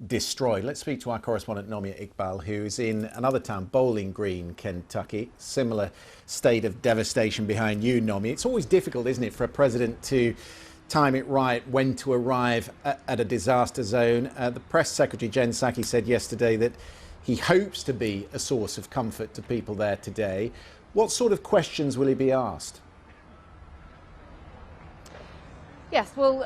destroyed. Let's speak to our correspondent Nomia Iqbal, who is in another town, Bowling Green, Kentucky. Similar state of devastation behind you, Nomia. It's always difficult, isn't it, for a president to time it right when to arrive at a disaster zone. The press secretary, Jen Psaki, said yesterday that he hopes to be a source of comfort to people there today. What sort of questions will he be asked? Yes, well,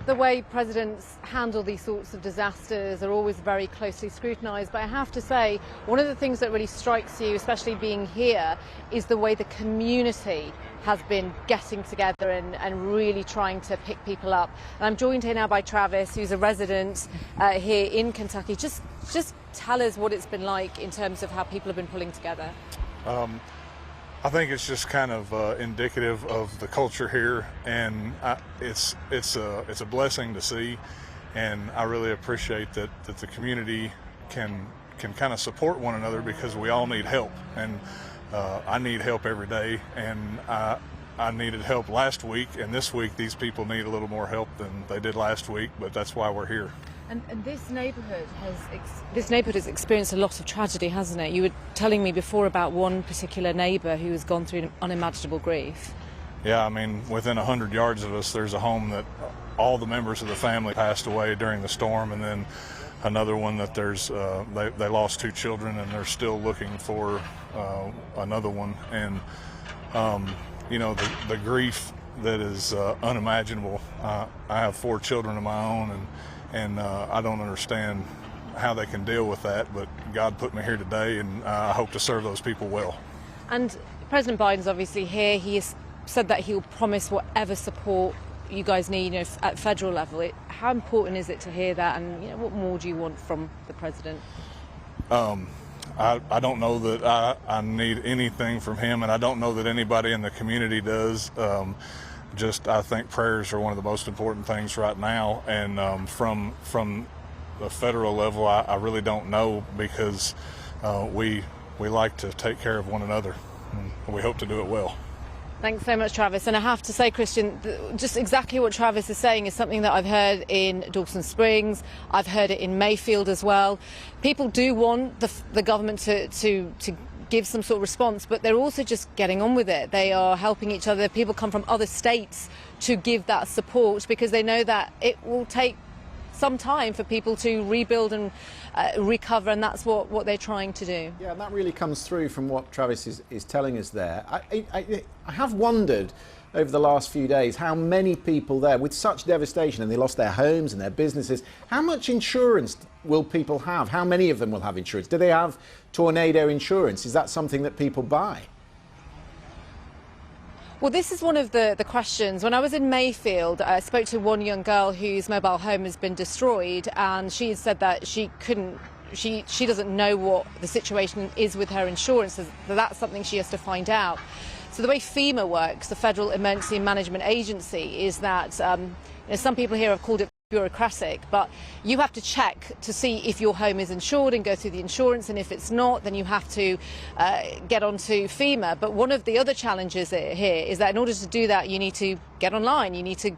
the way presidents handle these sorts of disasters are always very closely scrutinised. But I have to say, one of the things that really strikes you, especially being here, is the way the community has been getting together and really trying to pick people up. And I'm joined here now by Travis, who's a resident here in Kentucky. Just tell us what it's been like in terms of how people have been pulling together. I think it's just kind of indicative of the culture here, and it's a blessing to see, and I really appreciate that the community can kind of support one another, because we all need help, and I need help every day, and I needed help last week, and this week these people need a little more help than they did last week, but that's why we're here. And this neighbourhood has experienced a lot of tragedy, hasn't it? You were telling me before about one particular neighbour who has gone through unimaginable grief. Yeah, I mean, within 100 yards of us, there's a home that all the members of the family passed away during the storm, and then another one that they lost 2 children, and they're still looking for another one. And you know, the grief that is unimaginable. I have 4 children of my own, and I don't understand how they can deal with that, but God put me here today, and I hope to serve those people well. And President Biden's obviously here. He has said that he'll promise whatever support you guys need, you know, at federal level. How important is it to hear that, and you know, what more do you want from the president? I don't know that I need anything from him, and I don't know that anybody in the community does. I think prayers are one of the most important things right now, and from the federal level, I really don't know, because we like to take care of one another, and we hope to do it well. Thanks so much, Travis. And I have to say, Christian, just exactly what Travis is saying is something that I've heard in Dawson Springs. I've heard it in Mayfield as well. People do want the government to give some sort of response, but they're also just getting on with it. They are helping each other. People come from other states to give that support, because they know that it will take some time for people to rebuild and recover, and that's what they're trying to do. Yeah, and that really comes through from what Travis is telling us there. I have wondered over the last few days how many people there, with such devastation, and they lost their homes and their businesses, how much insurance will people have? How many of them will have insurance? Do they have tornado insurance? Is that something that people buy? Well, this is one of the questions. When I was in Mayfield, I spoke to one young girl whose mobile home has been destroyed, and she said that she doesn't know what the situation is with her insurance, so that's something she has to find out. So the way FEMA works, the Federal Emergency Management Agency, is that some people here have called it bureaucratic, but you have to check to see if your home is insured and go through the insurance, and if it's not, then you have to get onto FEMA. But one of the other challenges here is that in order to do that, you need to get online, you need to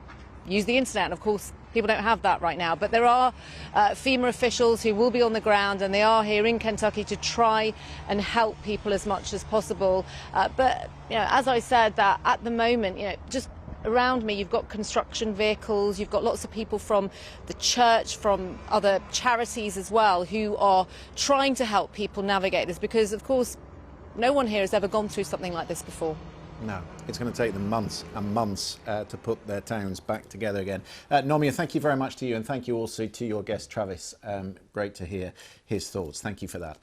use the internet, and of course people don't have that right now. But there are FEMA officials who will be on the ground, and they are here in Kentucky to try and help people as much as possible. But you know, as I said, that at the moment, you know, just around me you've got construction vehicles, you've got lots of people from the church, from other charities as well, who are trying to help people navigate this, because of course no one here has ever gone through something like this before. No, it's going to take them months and months to put their towns back together again. Nomia, thank you very much to you, and thank you also to your guest Travis. Great to hear his thoughts. Thank you for that.